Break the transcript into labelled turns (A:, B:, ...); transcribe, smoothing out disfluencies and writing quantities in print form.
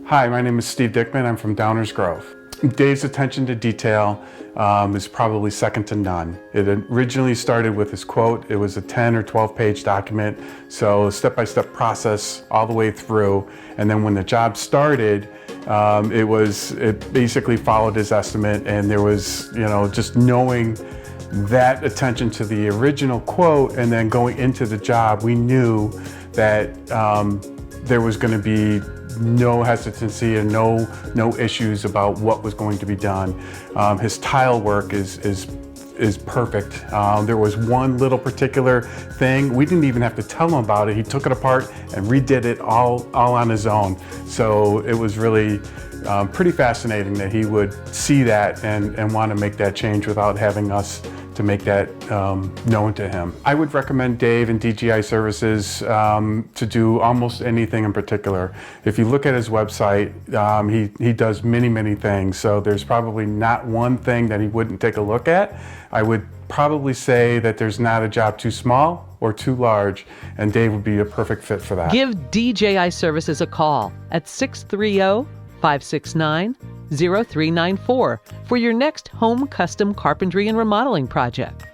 A: Hi, my name is Steve Dickman. I'm from Downers Grove. Dave's attention to detail is probably second to none. It originally started with his quote. It was a 10 or 12 page document, so step-by-step process all the way through. And then when the job started, it basically followed his estimate, and there was, just knowing that attention to the original quote and then going into the job, we knew that there was going to be no hesitancy and no issues about what was going to be done. His tile work is perfect. There was one little particular thing, we didn't even have to tell him about it. He took it apart and redid it all on his own. So it was really pretty fascinating that he would see that and want to make that change without having us to make that known to him. I would recommend Dave and DJI services to do almost anything in particular. If you look at his website, he does many things, so there's probably not one thing that he wouldn't take a look at. I would probably say that there's not a job too small or too large, and Dave would be a perfect fit for that.
B: Give DJI services a call at 630-569-0394 for your next home custom carpentry and remodeling project.